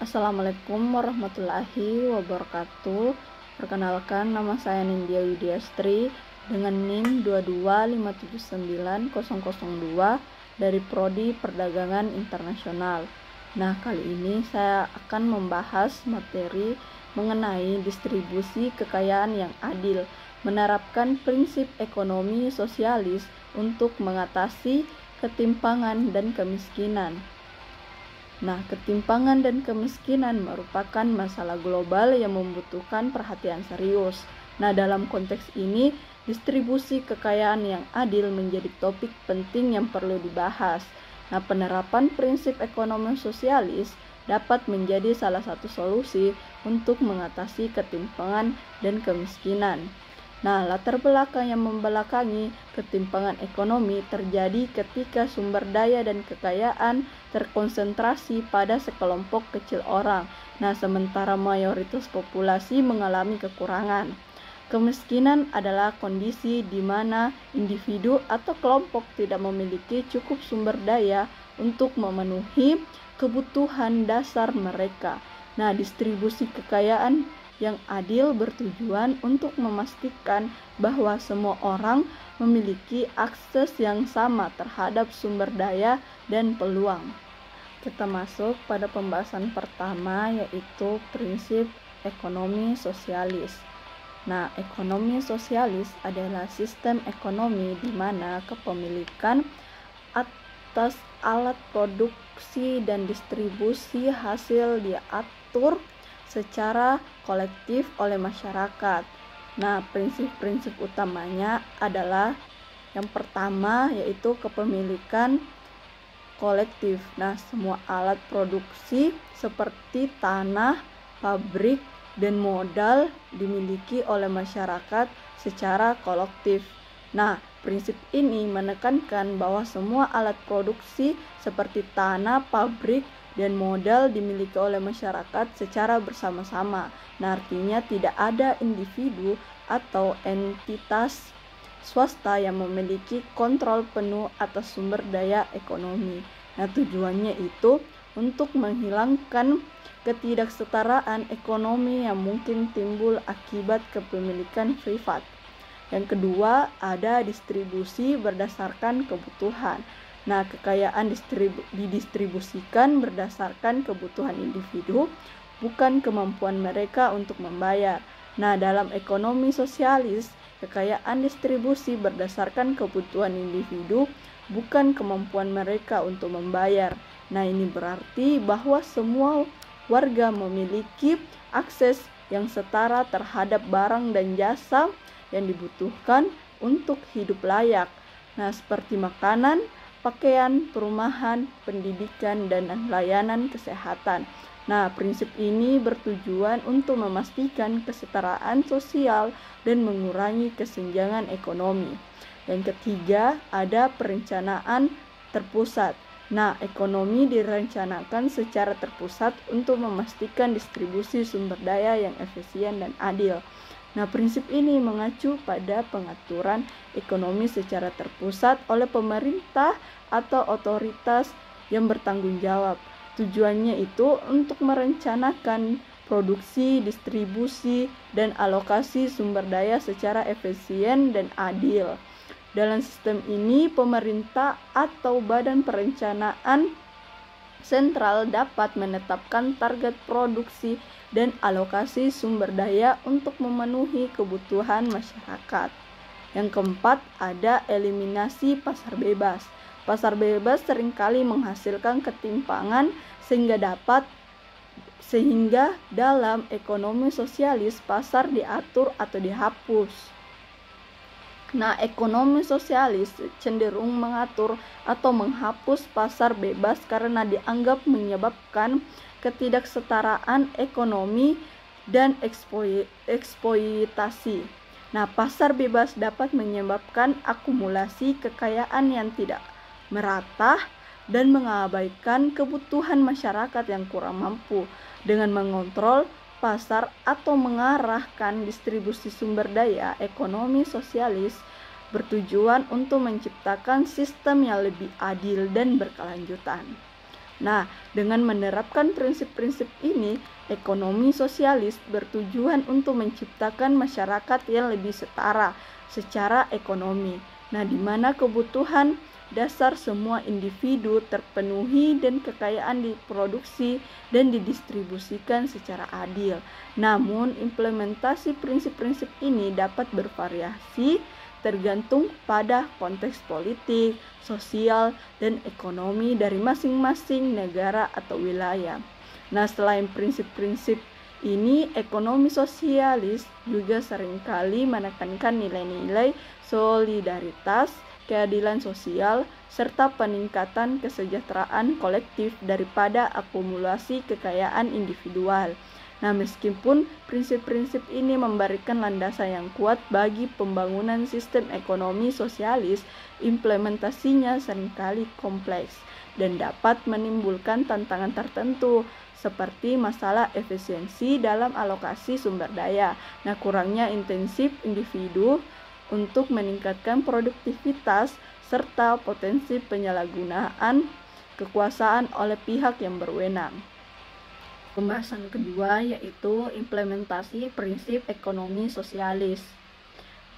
Assalamualaikum warahmatullahi wabarakatuh. Perkenalkan, nama saya Nindya Widiastri dengan NIM 225790002 dari Prodi Perdagangan Internasional. Nah, kali ini saya akan membahas materi mengenai distribusi kekayaan yang adil, menerapkan prinsip ekonomi sosialis untuk mengatasi ketimpangan dan kemiskinan. Nah, ketimpangan dan kemiskinan merupakan masalah global yang membutuhkan perhatian serius. Nah, dalam konteks ini, distribusi kekayaan yang adil menjadi topik penting yang perlu dibahas. Nah, penerapan prinsip ekonomi sosialis dapat menjadi salah satu solusi untuk mengatasi ketimpangan dan kemiskinan. Nah, latar belakang yang membelakangi ketimpangan ekonomi terjadi ketika sumber daya dan kekayaan terkonsentrasi pada sekelompok kecil orang. Nah, sementara mayoritas populasi mengalami kekurangan. Kemiskinan adalah kondisi di mana individu atau kelompok tidak memiliki cukup sumber daya untuk memenuhi kebutuhan dasar mereka. Nah, distribusi kekayaan yang adil bertujuan untuk memastikan bahwa semua orang memiliki akses yang sama terhadap sumber daya dan peluang. Kita masuk pada pembahasan pertama, yaitu prinsip ekonomi sosialis. Nah, ekonomi sosialis adalah sistem ekonomi di mana kepemilikan atas alat produksi dan distribusi hasil diatur secara kolektif oleh masyarakat. Nah, prinsip-prinsip utamanya adalah yang pertama yaitu kepemilikan kolektif. Nah, semua alat produksi seperti tanah, pabrik, dan modal dimiliki oleh masyarakat secara kolektif. Nah, prinsip ini menekankan bahwa semua alat produksi seperti tanah, pabrik, dan modal dimiliki oleh masyarakat secara bersama-sama. Nah, artinya tidak ada individu atau entitas swasta yang memiliki kontrol penuh atas sumber daya ekonomi. Nah, tujuannya itu untuk menghilangkan ketidaksetaraan ekonomi yang mungkin timbul akibat kepemilikan privat. Yang kedua, ada distribusi berdasarkan kebutuhan. Nah, kekayaan didistribusikan berdasarkan kebutuhan individu, bukan kemampuan mereka untuk membayar. Nah, dalam ekonomi sosialis, kekayaan distribusi berdasarkan kebutuhan individu, bukan kemampuan mereka untuk membayar. Nah, ini berarti bahwa semua warga memiliki akses yang setara terhadap barang dan jasa yang dibutuhkan untuk hidup layak. Nah, seperti makanan, pakaian, perumahan, pendidikan, dan layanan kesehatan. Nah, prinsip ini bertujuan untuk memastikan kesetaraan sosial dan mengurangi kesenjangan ekonomi. Yang ketiga, ada perencanaan terpusat. Nah, ekonomi direncanakan secara terpusat untuk memastikan distribusi sumber daya yang efisien dan adil. Nah, prinsip ini mengacu pada pengaturan ekonomi secara terpusat oleh pemerintah atau otoritas yang bertanggung jawab. Tujuannya itu untuk merencanakan produksi, distribusi, dan alokasi sumber daya secara efisien dan adil. Dalam sistem ini, pemerintah atau badan perencanaan sentral dapat menetapkan target produksi dan alokasi sumber daya untuk memenuhi kebutuhan masyarakat. Yang keempat, ada eliminasi pasar bebas. Pasar bebas seringkali menghasilkan ketimpangan sehingga dalam ekonomi sosialis pasar diatur atau dihapus. Nah, ekonomi sosialis cenderung mengatur atau menghapus pasar bebas karena dianggap menyebabkan ketidaksetaraan ekonomi dan eksploitasi. Nah, pasar bebas dapat menyebabkan akumulasi kekayaan yang tidak merata dan mengabaikan kebutuhan masyarakat yang kurang mampu. Dengan mengontrol pasar atau mengarahkan distribusi sumber daya, ekonomi sosialis bertujuan untuk menciptakan sistem yang lebih adil dan berkelanjutan. Nah, dengan menerapkan prinsip-prinsip ini, ekonomi sosialis bertujuan untuk menciptakan masyarakat yang lebih setara secara ekonomi. Nah, di mana kebutuhan dasar semua individu terpenuhi dan kekayaan diproduksi dan didistribusikan secara adil. Namun, implementasi prinsip-prinsip ini dapat bervariasi tergantung pada konteks politik, sosial, dan ekonomi dari masing-masing negara atau wilayah. Nah, selain prinsip-prinsip ini, ekonomi sosialis juga seringkali menekankan nilai-nilai solidaritas, keadilan sosial, serta peningkatan kesejahteraan kolektif daripada akumulasi kekayaan individual. Nah, meskipun prinsip-prinsip ini memberikan landasan yang kuat bagi pembangunan sistem ekonomi sosialis, implementasinya seringkali kompleks dan dapat menimbulkan tantangan tertentu, seperti masalah efisiensi dalam alokasi sumber daya. Nah, kurangnya intensif individu untuk meningkatkan produktivitas serta potensi penyalahgunaan kekuasaan oleh pihak yang berwenang. Pembahasan kedua yaitu implementasi prinsip ekonomi sosialis.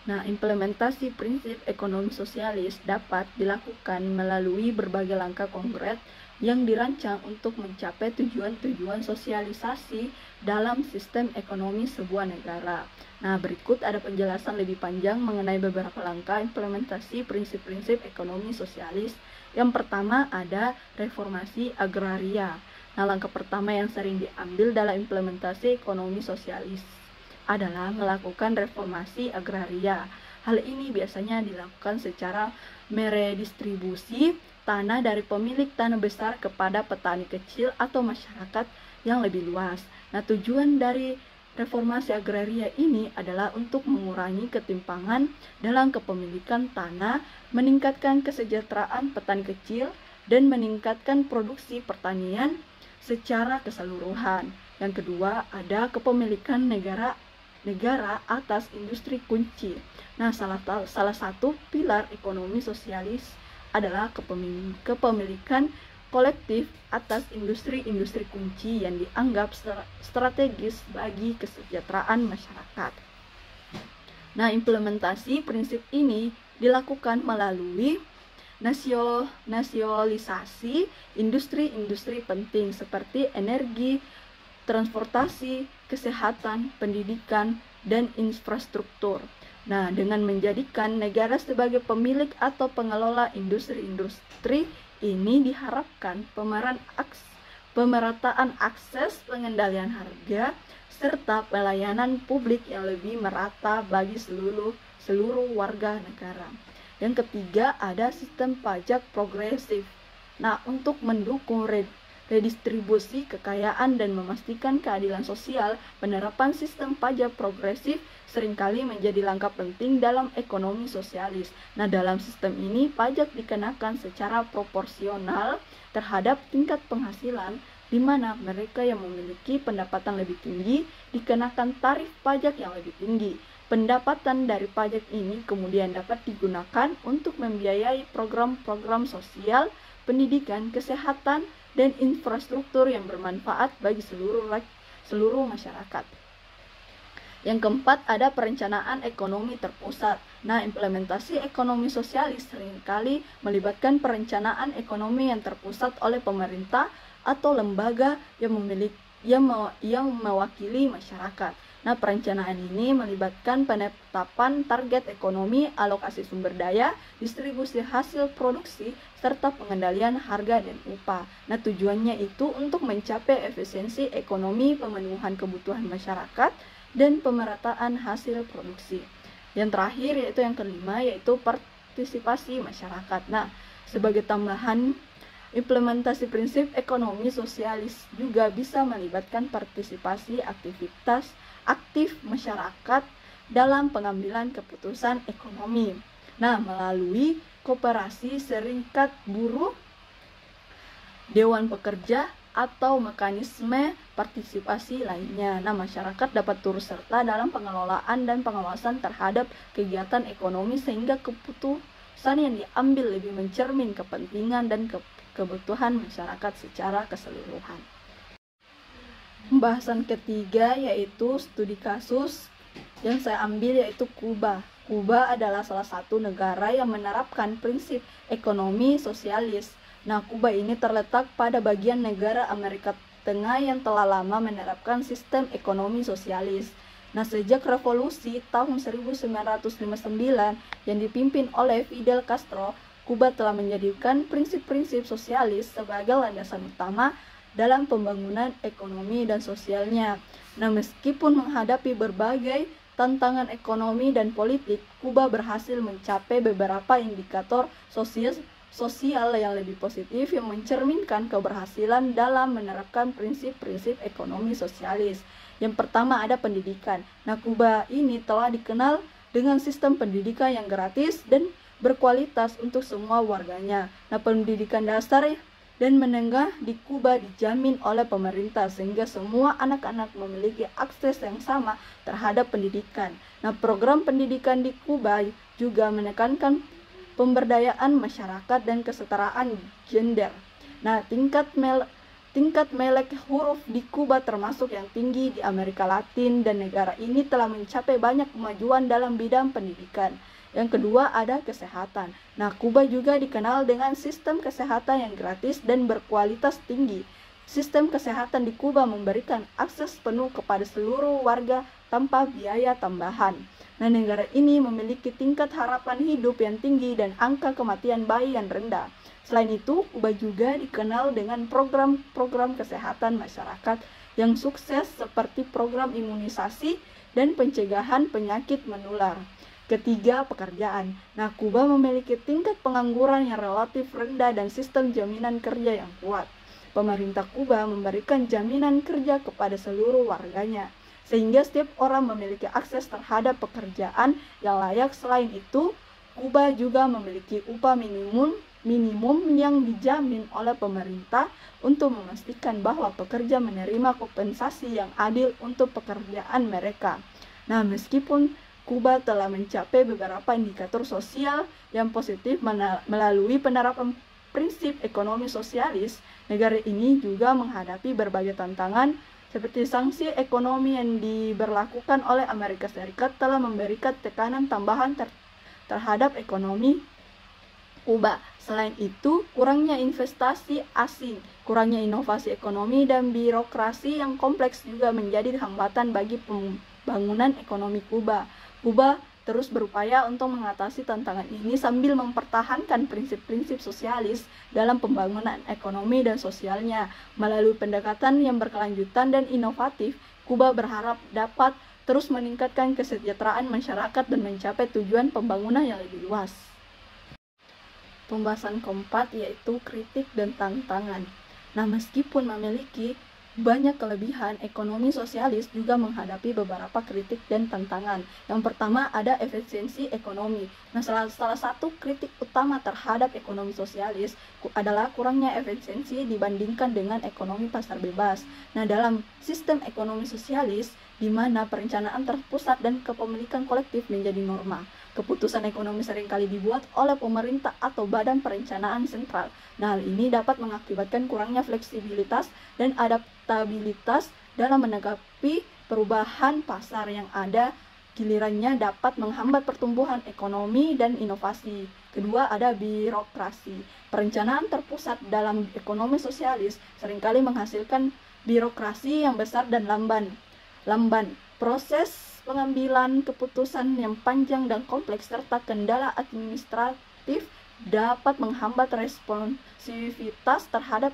Nah, implementasi prinsip ekonomi sosialis dapat dilakukan melalui berbagai langkah konkret yang dirancang untuk mencapai tujuan-tujuan sosialisasi dalam sistem ekonomi sebuah negara. Nah, berikut ada penjelasan lebih panjang mengenai beberapa langkah implementasi prinsip-prinsip ekonomi sosialis. Yang pertama ada reformasi agraria. Nah, langkah pertama yang sering diambil dalam implementasi ekonomi sosialis adalah melakukan reformasi agraria. Hal ini biasanya dilakukan secara meredistribusi tanah dari pemilik tanah besar kepada petani kecil atau masyarakat yang lebih luas. Nah, tujuan dari reformasi agraria ini adalah untuk mengurangi ketimpangan dalam kepemilikan tanah, meningkatkan kesejahteraan petani kecil, dan meningkatkan produksi pertanian secara keseluruhan. Yang kedua, ada kepemilikan negara atas industri kunci. Nah, salah satu pilar ekonomi sosialis adalah kepemilikan kolektif atas industri-industri kunci yang dianggap strategis bagi kesejahteraan masyarakat. Nah, implementasi prinsip ini dilakukan melalui nasionalisasi industri-industri penting seperti energi, transportasi, kesehatan, pendidikan, dan infrastruktur. Nah, dengan menjadikan negara sebagai pemilik atau pengelola industri-industri ini diharapkan pemerataan akses, pengendalian harga, serta pelayanan publik yang lebih merata bagi seluruh warga negara. Yang ketiga, ada sistem pajak progresif. Nah, untuk mendukung redistribusi kekayaan dan memastikan keadilan sosial, penerapan sistem pajak progresif seringkali menjadi langkah penting dalam ekonomi sosialis. Nah, dalam sistem ini, pajak dikenakan secara proporsional terhadap tingkat penghasilan, di mana mereka yang memiliki pendapatan lebih tinggi dikenakan tarif pajak yang lebih tinggi. Pendapatan dari pajak ini kemudian dapat digunakan untuk membiayai program-program sosial, pendidikan, kesehatan, dan infrastruktur yang bermanfaat bagi seluruh masyarakat. Yang keempat, ada perencanaan ekonomi terpusat. Nah, implementasi ekonomi sosialis seringkali melibatkan perencanaan ekonomi yang terpusat oleh pemerintah atau lembaga yang mewakili masyarakat. Nah, perencanaan ini melibatkan penetapan target ekonomi, alokasi sumber daya, distribusi hasil produksi, serta pengendalian harga dan upah. Nah, tujuannya itu untuk mencapai efisiensi ekonomi, pemenuhan kebutuhan masyarakat, dan pemerataan hasil produksi. Yang terakhir yaitu yang kelima, yaitu partisipasi masyarakat. Nah, sebagai tambahan, implementasi prinsip ekonomi sosialis juga bisa melibatkan partisipasi aktif masyarakat dalam pengambilan keputusan ekonomi. Nah, melalui koperasi, serikat buruh, dewan pekerja, atau mekanisme partisipasi lainnya. Nah, masyarakat dapat turut serta dalam pengelolaan dan pengawasan terhadap kegiatan ekonomi sehingga keputusan yang diambil lebih mencermin kepentingan dan kebutuhan masyarakat secara keseluruhan. Pembahasan ketiga yaitu studi kasus yang saya ambil yaitu Kuba. Kuba adalah salah satu negara yang menerapkan prinsip ekonomi sosialis. Nah, Kuba ini terletak pada bagian negara Amerika Tengah yang telah lama menerapkan sistem ekonomi sosialis. Nah, sejak revolusi tahun 1959 yang dipimpin oleh Fidel Castro, Kuba telah menjadikan prinsip-prinsip sosialis sebagai landasan utama dalam pembangunan ekonomi dan sosialnya. Nah, meskipun menghadapi berbagai tantangan ekonomi dan politik, Kuba berhasil mencapai beberapa indikator sosial yang lebih positif yang mencerminkan keberhasilan dalam menerapkan prinsip-prinsip ekonomi sosialis. Yang pertama ada pendidikan. Nah, Kuba ini telah dikenal dengan sistem pendidikan yang gratis dan berkualitas untuk semua warganya. Nah, pendidikan dasar dan menengah di Kuba dijamin oleh pemerintah sehingga semua anak-anak memiliki akses yang sama terhadap pendidikan. Nah, program pendidikan di Kuba juga menekankan pemberdayaan masyarakat dan kesetaraan gender. Nah, tingkat melek huruf di Kuba termasuk yang tinggi di Amerika Latin dan negara ini telah mencapai banyak kemajuan dalam bidang pendidikan. Yang kedua ada kesehatan. Nah, Kuba juga dikenal dengan sistem kesehatan yang gratis dan berkualitas tinggi. Sistem kesehatan di Kuba memberikan akses penuh kepada seluruh warga tanpa biaya tambahan. Nah, negara ini memiliki tingkat harapan hidup yang tinggi dan angka kematian bayi yang rendah. Selain itu, Kuba juga dikenal dengan program-program kesehatan masyarakat yang sukses seperti program imunisasi dan pencegahan penyakit menular. Ketiga, pekerjaan. Nah, Kuba memiliki tingkat pengangguran yang relatif rendah dan sistem jaminan kerja yang kuat. Pemerintah Kuba memberikan jaminan kerja kepada seluruh warganya, sehingga setiap orang memiliki akses terhadap pekerjaan yang layak. Selain itu, Kuba juga memiliki upah minimum yang dijamin oleh pemerintah untuk memastikan bahwa pekerja menerima kompensasi yang adil untuk pekerjaan mereka. Nah, meskipun Kuba telah mencapai beberapa indikator sosial yang positif melalui penerapan prinsip ekonomi sosialis, negara ini juga menghadapi berbagai tantangan seperti sanksi ekonomi yang diberlakukan oleh Amerika Serikat telah memberikan tekanan tambahan terhadap ekonomi Kuba. Selain itu, kurangnya investasi asing, kurangnya inovasi ekonomi dan birokrasi yang kompleks juga menjadi hambatan bagi pembangunan ekonomi Kuba. Kuba terus berupaya untuk mengatasi tantangan ini sambil mempertahankan prinsip-prinsip sosialis dalam pembangunan ekonomi dan sosialnya. Melalui pendekatan yang berkelanjutan dan inovatif, Kuba berharap dapat terus meningkatkan kesejahteraan masyarakat dan mencapai tujuan pembangunan yang lebih luas. Pembahasan keempat yaitu kritik dan tantangan. Nah, meskipun memiliki banyak kelebihan, ekonomi sosialis juga menghadapi beberapa kritik dan tantangan. Yang pertama ada efisiensi ekonomi. Nah, salah satu kritik utama terhadap ekonomi sosialis adalah kurangnya efisiensi dibandingkan dengan ekonomi pasar bebas. Nah, dalam sistem ekonomi sosialis, di mana perencanaan terpusat dan kepemilikan kolektif menjadi norma. Keputusan ekonomi seringkali dibuat oleh pemerintah atau badan perencanaan sentral. Nah, hal ini dapat mengakibatkan kurangnya fleksibilitas dan adaptabilitas dalam menanggapi perubahan pasar yang ada, gilirannya dapat menghambat pertumbuhan ekonomi dan inovasi. Kedua, ada birokrasi. Perencanaan terpusat dalam ekonomi sosialis seringkali menghasilkan birokrasi yang besar dan lamban. Proses pengambilan keputusan yang panjang dan kompleks serta kendala administratif dapat menghambat responsivitas terhadap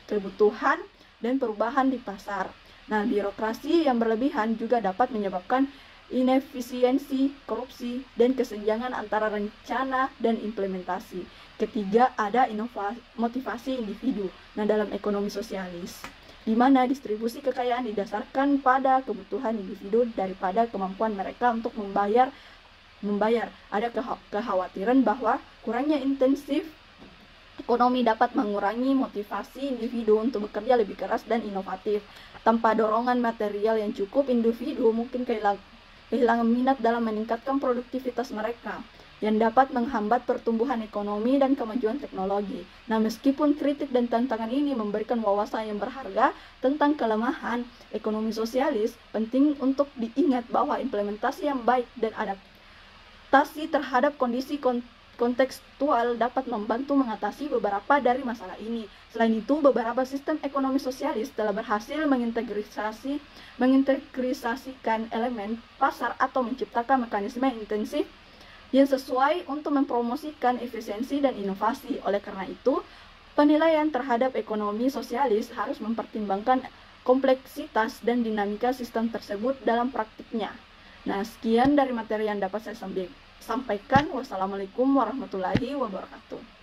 kebutuhan dan perubahan di pasar. Nah, birokrasi yang berlebihan juga dapat menyebabkan inefisiensi, korupsi, dan kesenjangan antara rencana dan implementasi. Ketiga, ada motivasi individu. Nah, dalam ekonomi sosialis, di mana distribusi kekayaan didasarkan pada kebutuhan individu daripada kemampuan mereka untuk membayar. Ada kekhawatiran bahwa kurangnya intensif ekonomi dapat mengurangi motivasi individu untuk bekerja lebih keras dan inovatif. Tanpa dorongan material yang cukup, individu mungkin kehilangan minat dalam meningkatkan produktivitas mereka. yang dapat menghambat pertumbuhan ekonomi dan kemajuan teknologi. Nah, meskipun kritik dan tantangan ini memberikan wawasan yang berharga tentang kelemahan ekonomi sosialis, penting untuk diingat bahwa implementasi yang baik dan adaptasi terhadap kondisi kontekstual dapat membantu mengatasi beberapa dari masalah ini. Selain itu, beberapa sistem ekonomi sosialis telah berhasil mengintegrasikan elemen pasar atau menciptakan mekanisme intensif yang sesuai untuk mempromosikan efisiensi dan inovasi. Oleh karena itu, penilaian terhadap ekonomi sosialis harus mempertimbangkan kompleksitas dan dinamika sistem tersebut dalam praktiknya. Nah, sekian dari materi yang dapat saya sampaikan. Wassalamualaikum warahmatullahi wabarakatuh.